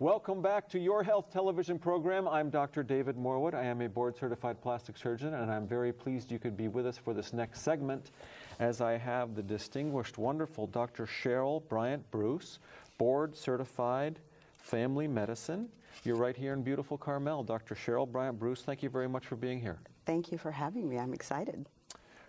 Welcome back to Your Health television program. I'm Dr. David Morwood. I am a board-certified plastic surgeon, and I'm very pleased you could be with us for this next segment as I have the distinguished, wonderful Dr. Cheryl Bryantbruce, board-certified family medicine. You're right here in beautiful Carmel. Dr. Cheryl Bryantbruce, thank you very much for being here. Thank you for having me. I'm excited.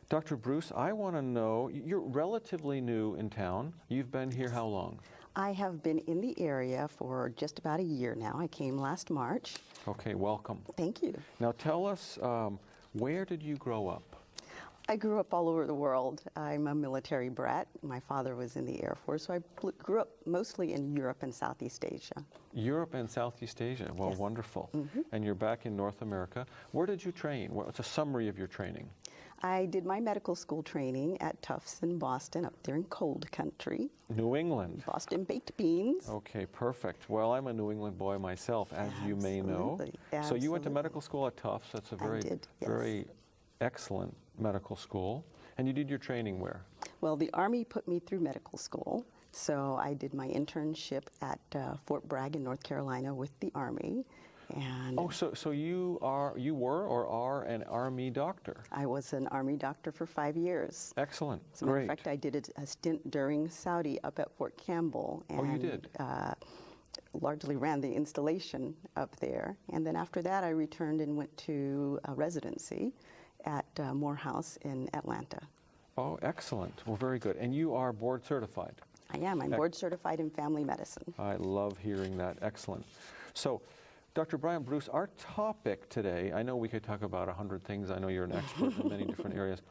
Dr. Bruce, I want to know, you're relatively new in town. You've been here how long? I have been in the area for just about a year now. I came last March. Okay, welcome. Thank you. Now tell us, where did you grow up? I grew up all over the world. I'm a military brat. My father was in the Air Force, so I grew up mostly in Europe and Southeast Asia. Europe and Southeast Asia. Well, yes. Wonderful. Mm-hmm. And you're back in North America. Where did you train? What's a summary of your training? I did my medical school training at Tufts in Boston, up there in cold country. New England. Boston baked beans. Okay, perfect. Well, I'm a New England boy myself, as you may know. Absolutely. So you went to medical school at Tufts. That's a very, yes. very excellent medical school. And you did your training where? Well, the Army put me through medical school. So I did my internship at Fort Bragg in North Carolina with the Army. And oh, so you were or are an Army doctor? I was an Army doctor for 5 years. Excellent. As a matter of fact, I did a stint during Saudi up at Fort Campbell. And, oh, you did? Largely ran the installation up there. And then after that, I returned and went to a residency at Morehouse in Atlanta. Oh, excellent. Well, very good. And you are board certified? I am. I'm board certified in family medicine. I love hearing that. Excellent. So, Dr. Bryantbruce, our topic today, I know we could talk about 100 things. I know you're an expert in many different areas.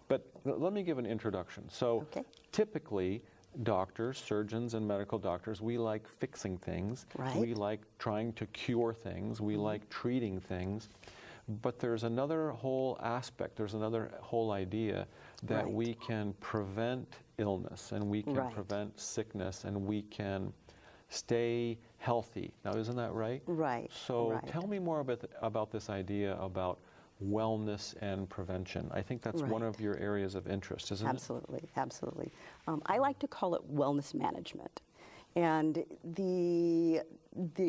But let me give an introduction. So, typically, doctors, surgeons, and medical doctors, we like fixing things. Right. We like trying to cure things. We like treating things. But there's another whole aspect, there's another whole idea that we can prevent illness, and we can prevent sickness, and we can stay healthy. Now, isn't that right? Right. So tell me more about this idea about wellness and prevention. I think that's one of your areas of interest, isn't it? Absolutely, absolutely. I like to call it wellness management. And the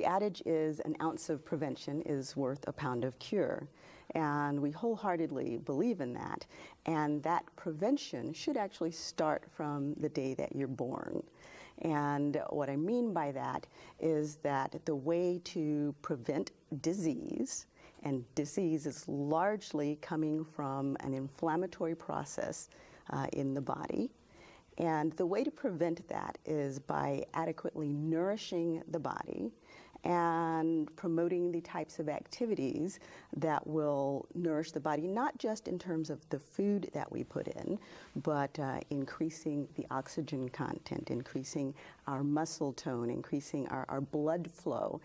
adage is an ounce of prevention is worth a pound of cure. And we wholeheartedly believe in that. And that prevention should actually start from the day that you're born. And what I mean by that is that the way to prevent disease, and disease is largely coming from an inflammatory process in the body, and the way to prevent that is by adequately nourishing the body and promoting the types of activities that will nourish the body, not just in terms of the food that we put in, but increasing the oxygen content, increasing our muscle tone, increasing our blood flow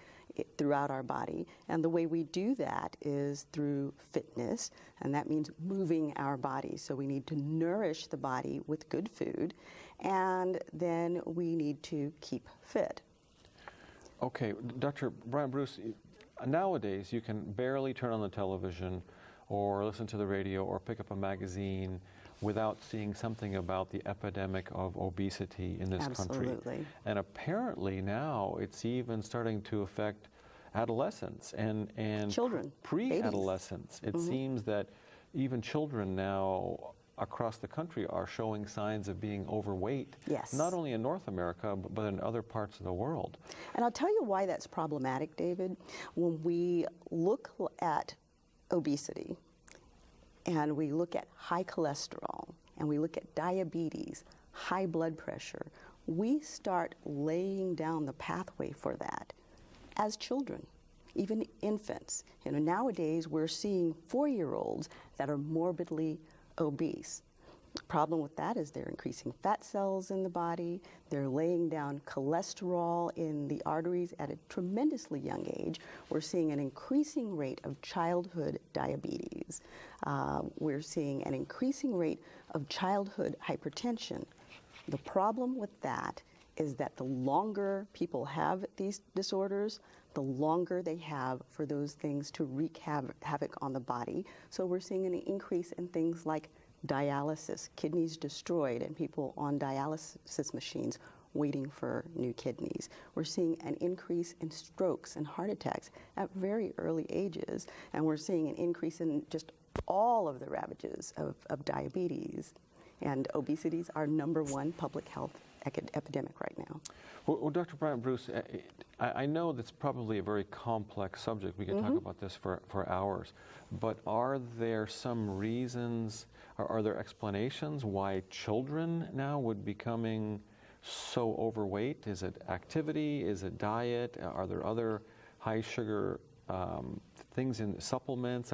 throughout our body. And the way we do that is through fitness, and that means moving our body. So we need to nourish the body with good food, and then we need to keep fit. Okay, Dr. Bryantbruce, nowadays you can barely turn on the television or listen to the radio or pick up a magazine without seeing something about the epidemic of obesity in this country. And apparently now it's even starting to affect adolescents and children, pre-adolescents. It seems that even children now across the country are showing signs of being overweight, not only in North America, but in other parts of the world. And I'll tell you why that's problematic, David. When we look at obesity, and we look at high cholesterol, and we look at diabetes, high blood pressure, we start laying down the pathway for that as children, even infants. You know, nowadays we're seeing 4-year-olds that are morbidly obese. The problem with that is they're increasing fat cells in the body, they're laying down cholesterol in the arteries at a tremendously young age. We're seeing an increasing rate of childhood diabetes. We're seeing an increasing rate of childhood hypertension. The problem with that is that the longer people have these disorders, the longer they have for those things to wreak havoc on the body. So we're seeing an increase in things like dialysis, kidneys destroyed, and people on dialysis machines waiting for new kidneys. We're seeing an increase in strokes and heart attacks at very early ages, and we're seeing an increase in just all of the ravages of diabetes. And obesity is our #1 public health epidemic right now. Well, Dr. Bryantbruce, I know that's probably a very complex subject. We could talk about this for hours. But are there some reasons, or are there explanations why children now would be becoming so overweight? Is it activity? Is it diet? Are there other high sugar things in supplements?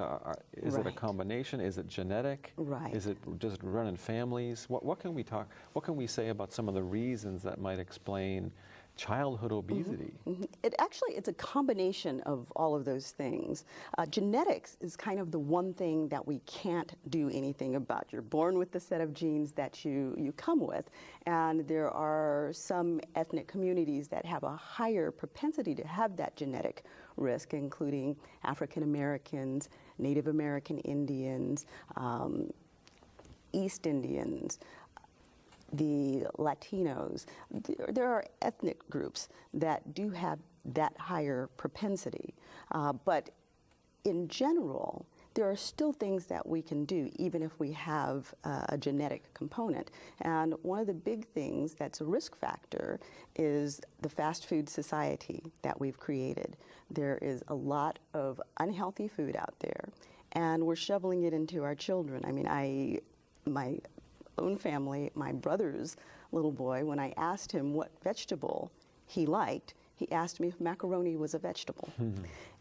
Is it a combination? Is it genetic? Right. Does it run in families? What can we say about some of the reasons that might explain childhood obesity? It's a combination of all of those things. Genetics is kind of the one thing that we can't do anything about. You're born with the set of genes that you come with, and there are some ethnic communities that have a higher propensity to have that genetic risk, including African Americans, Native American Indians, East Indians, the Latinos. There are ethnic groups that do have that higher propensity. But in general, there are still things that we can do even if we have a genetic component. And one of the big things that's a risk factor is the fast food society that we've created. There is a lot of unhealthy food out there, and we're shoveling it into our children. I mean, my own family, my brother's little boy, when I asked him what vegetable he liked, he asked me if macaroni was a vegetable.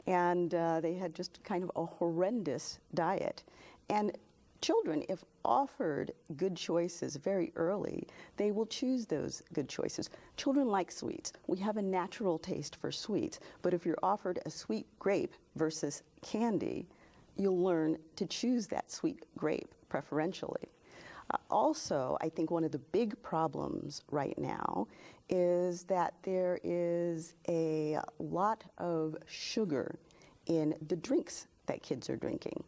And they had just kind of a horrendous diet. And children, if offered good choices very early, they will choose those good choices. Children like sweets. We have a natural taste for sweets, but if you're offered a sweet grape versus candy, you'll learn to choose that sweet grape preferentially. Also, I think one of the big problems right now is that there is a lot of sugar in the drinks that kids are drinking.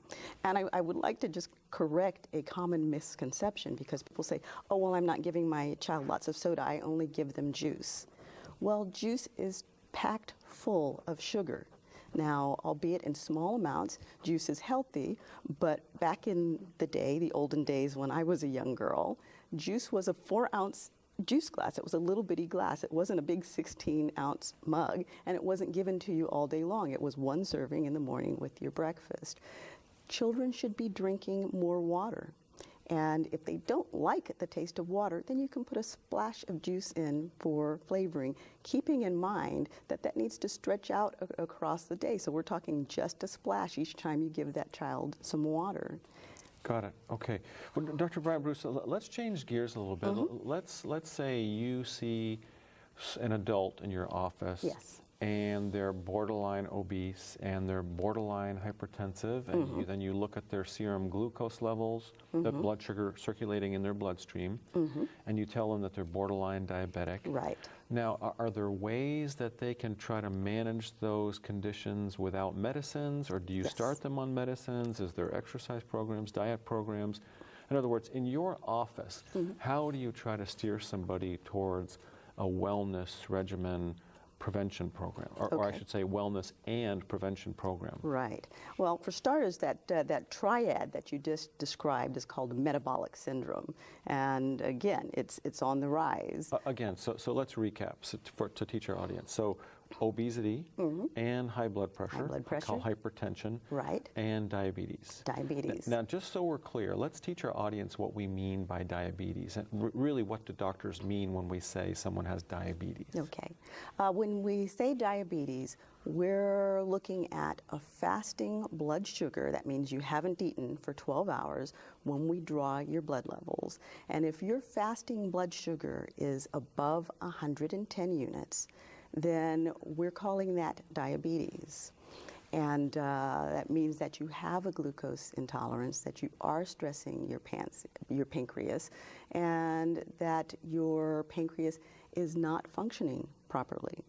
And I would like to just correct a common misconception, because people say, oh, well, I'm not giving my child lots of soda, I only give them juice. Well, juice is packed full of sugar. Now, albeit in small amounts, juice is healthy, but back in the day, the olden days when I was a young girl, juice was a 4-ounce juice glass. It was a little bitty glass. It wasn't a big 16-ounce mug, and it wasn't given to you all day long. It was one serving in the morning with your breakfast. Children should be drinking more water. And if they don't like the taste of water, then you can put a splash of juice in for flavoring, keeping in mind that that needs to stretch out across the day. So we're talking just a splash each time you give that child some water. Got it. Okay. Well, Dr. Bryantbruce, let's change gears a little bit. Let's say you see an adult in your office. Yes. And they're borderline obese and they're borderline hypertensive, and then you look at their serum glucose levels, the blood sugar circulating in their bloodstream, and you tell them that they're borderline diabetic. Right. Now, are there ways that they can try to manage those conditions without medicines, or do you start them on medicines? Is there exercise programs, diet programs? In other words, in your office, how do you try to steer somebody towards a wellness regimen prevention program, or I should say wellness and prevention program? Right. Well, for starters, that triad that you just described is called metabolic syndrome. And again, it's on the rise. Again, so let's recap to teach our audience. So obesity and high blood pressure, called hypertension, right, and diabetes. Diabetes. Now, just so we're clear, let's teach our audience what we mean by diabetes, and really what do doctors mean when we say someone has diabetes? Okay. When we say diabetes, we're looking at a fasting blood sugar. That means you haven't eaten for 12 hours when we draw your blood levels. And if your fasting blood sugar is above 110 units, then we're calling that diabetes. And that means that you have a glucose intolerance, that you are stressing your pancreas, and that your pancreas is not functioning properly.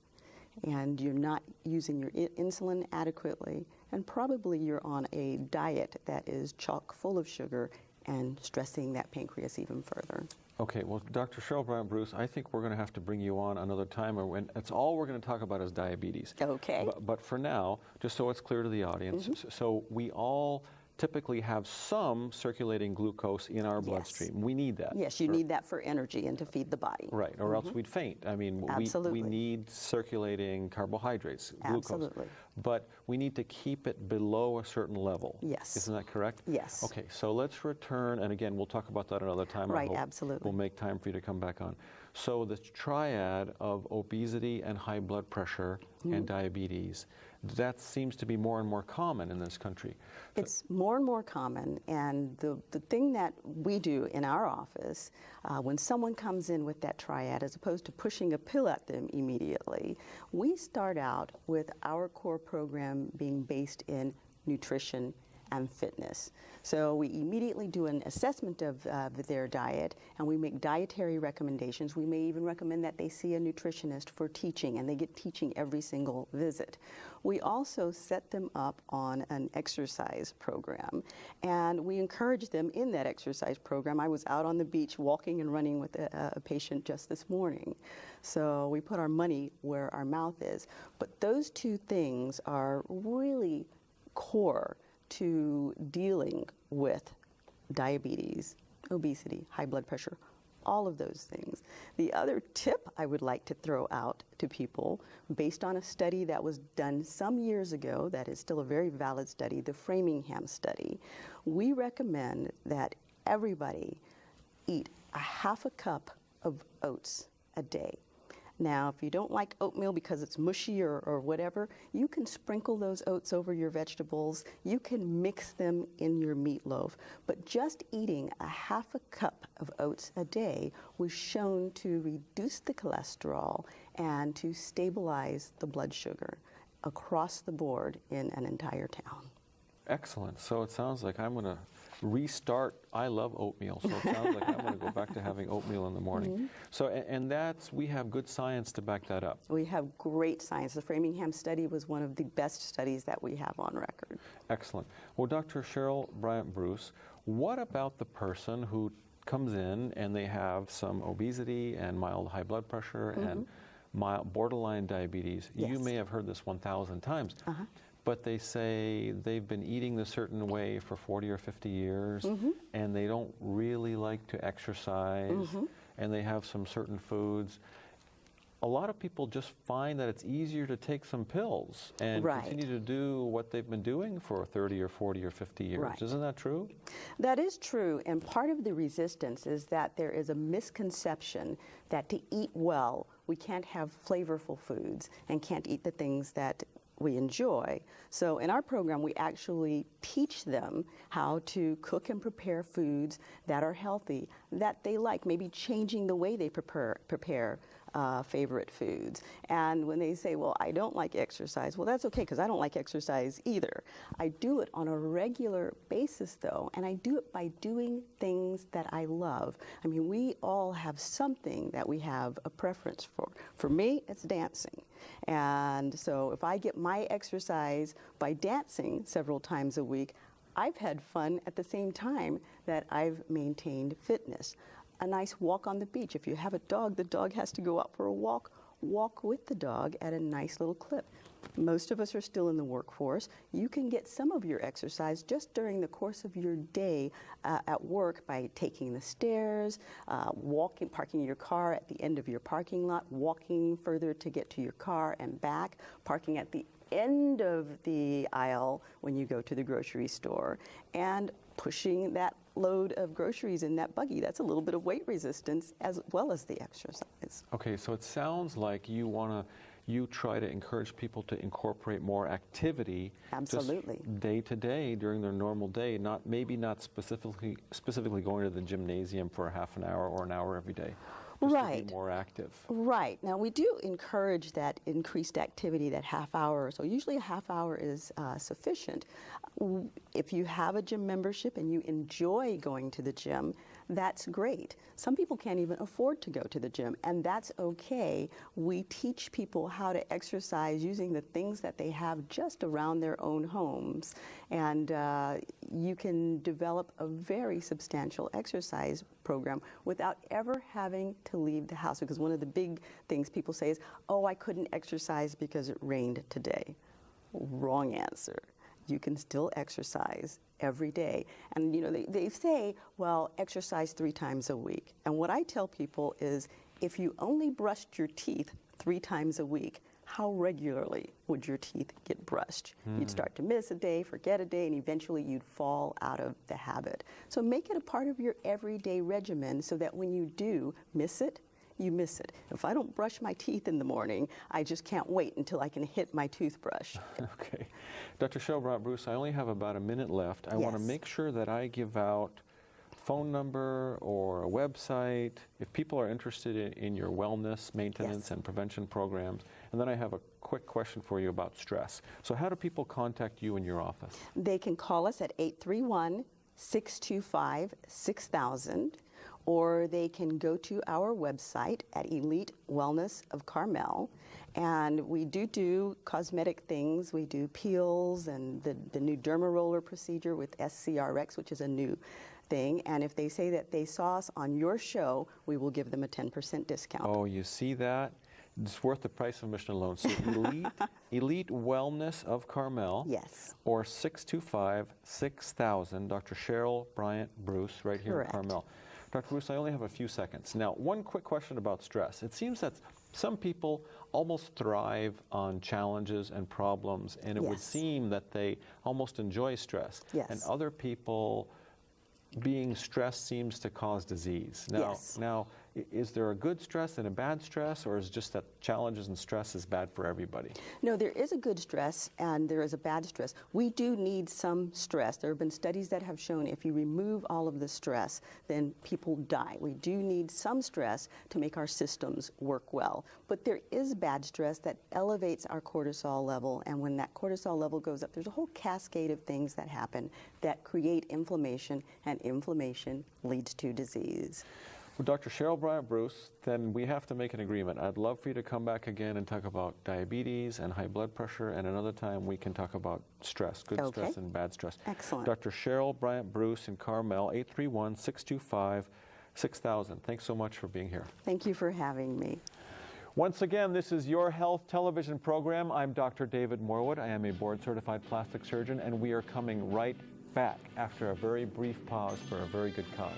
And you're not using your insulin adequately, and probably you're on a diet that is chock full of sugar and stressing that pancreas even further. Okay, well, Dr. Cheryl Bryantbruce, I think we're going to have to bring you on another time, and it's all we're going to talk about is diabetes. Okay. But for now, just so it's clear to the audience, so we all typically have some circulating glucose in our bloodstream. We need that. Yes, you need that for energy and to feed the body. Right, or else we'd faint. I mean, we need circulating carbohydrates, glucose. Absolutely. But we need to keep it below a certain level. Yes. Isn't that correct? Yes. Okay, so let's return, and again, we'll talk about that another time. Right, absolutely. We'll make time for you to come back on. So the triad of obesity and high blood pressure and diabetes, that seems to be more and more common in this country. It's more and more common, and the thing that we do in our office, when someone comes in with that triad, as opposed to pushing a pill at them immediately, we start out with our core program being based in nutrition and fitness. So we immediately do an assessment of their diet, and we make dietary recommendations. We may even recommend that they see a nutritionist for teaching, and they get teaching every single visit. We also set them up on an exercise program, and we encourage them in that exercise program. I was out on the beach walking and running with a patient just this morning. So we put our money where our mouth is. But those two things are really core to dealing with diabetes, obesity, high blood pressure, all of those things. The other tip I would like to throw out to people, based on a study that was done some years ago, that is still a very valid study, the Framingham study, we recommend that everybody eat a half a cup of oats a day. Now, if you don't like oatmeal because it's mushy or whatever, you can sprinkle those oats over your vegetables. You can mix them in your meatloaf. But just eating a half a cup of oats a day was shown to reduce the cholesterol and to stabilize the blood sugar across the board in an entire town. Excellent. So it sounds like I'm going to restart. I love oatmeal, so it sounds like I'm going to go back to having oatmeal in the morning. So, and that's, we have good science to back that up. We have great science. The Framingham study was one of the best studies that we have on record. Excellent. Well, Dr. Cheryl Bryantbruce, what about the person who comes in and they have some obesity and mild high blood pressure and mild borderline diabetes? Yes. You may have heard this 1,000 times. But they say they've been eating a certain way for 40 or 50 years, and they don't really like to exercise, and they have some certain foods. A lot of people just find that it's easier to take some pills and continue to do what they've been doing for 30 or 40 or 50 years. Isn't that true? That is true, and part of the resistance is that there is a misconception that to eat well, we can't have flavorful foods and can't eat the things that we enjoy. So in our program, we actually teach them how to cook and prepare foods that are healthy, that they like, maybe changing the way they prepare favorite foods. And when they say, well, I don't like exercise, well, that's okay, because I don't like exercise either. I do it on a regular basis, though, and I do it by doing things that I love. I mean, we all have something that we have a preference for. For me, it's dancing. And so if I get my exercise by dancing several times a week, I've had fun at the same time that I've maintained fitness. A nice walk on the beach. If you have a dog, the dog has to go out for a walk. Walk with the dog at a nice little clip. Most of us are still in the workforce. You can get some of your exercise just during the course of your day at work by taking the stairs, walking, parking your car at the end of your parking lot, walking further to get to your car and back, parking at the end of the aisle when you go to the grocery store, and pushing that load of groceries in that buggy. That's a little bit of weight resistance as well as the exercise. Okay, so it sounds like you try to encourage people to incorporate more activity. Absolutely. Just day to day during their normal day, maybe not specifically going to the gymnasium for a half an hour or an hour every day. Just to be more active. Right. Now, we do encourage that increased activity, that half hour. So usually a half hour is sufficient. If you have a gym membership and you enjoy going to the gym, that's great. Some people can't even afford to go to the gym, and that's okay. We teach people how to exercise using the things that they have just around their own homes, and you can develop a very substantial exercise program without ever having to leave the house, because one of the big things people say is, oh, I couldn't exercise because it rained today. Wrong answer. You can still exercise every day. And you know, they say, well, exercise 3 times a week. And what I tell people is, if you only brushed your teeth 3 times a week, how regularly would your teeth get brushed? You'd start to miss a day, forget a day, and eventually you'd fall out of the habit. So make it a part of your everyday regimen so that when you do miss it, you miss it. If I don't brush my teeth in the morning, I just can't wait until I can hit my toothbrush. Okay. Dr. Cheryl Bryantbruce, I only have about a minute left. I want to make sure that I give out phone number or a website if people are interested in your wellness, maintenance, and prevention programs. And then I have a quick question for you about stress. So how do people contact you in your office? They can call us at 831-625-6000, or they can go to our website at Elite Wellness of Carmel. And we do cosmetic things. We do peels and the new derma roller procedure with SCRX, which is a new thing. And if they say that they saw us on your show, we will give them a 10% discount. Oh, you see that? It's worth the price of admission alone. So Elite Wellness of Carmel. Yes. Or 625-6000, Dr. Cheryl Bryantbruce, right here in Carmel. Dr. Bruce, I only have a few seconds. Now, one quick question about stress. It seems that some people almost thrive on challenges and problems, and it would seem that they almost enjoy stress. Yes. And other people, being stressed seems to cause disease. Now, is there a good stress and a bad stress, or is it just that challenges and stress is bad for everybody? No, there is a good stress and there is a bad stress. We do need some stress. There have been studies that have shown if you remove all of the stress, then people die. We do need some stress to make our systems work well. But there is bad stress that elevates our cortisol level, and when that cortisol level goes up, there's a whole cascade of things that happen that create inflammation, and inflammation leads to disease. Well, Dr. Cheryl Bryantbruce, then we have to make an agreement. I'd love for you to come back again and talk about diabetes and high blood pressure, and another time we can talk about stress, good stress and bad stress. Excellent. Dr. Cheryl Bryantbruce in Carmel, 831-625-6000. Thanks so much for being here. Thank you for having me. Once again, this is Your Health television program. I'm Dr. David Morwood. I am a board-certified plastic surgeon, and we are coming right back after a very brief pause for a very good cause.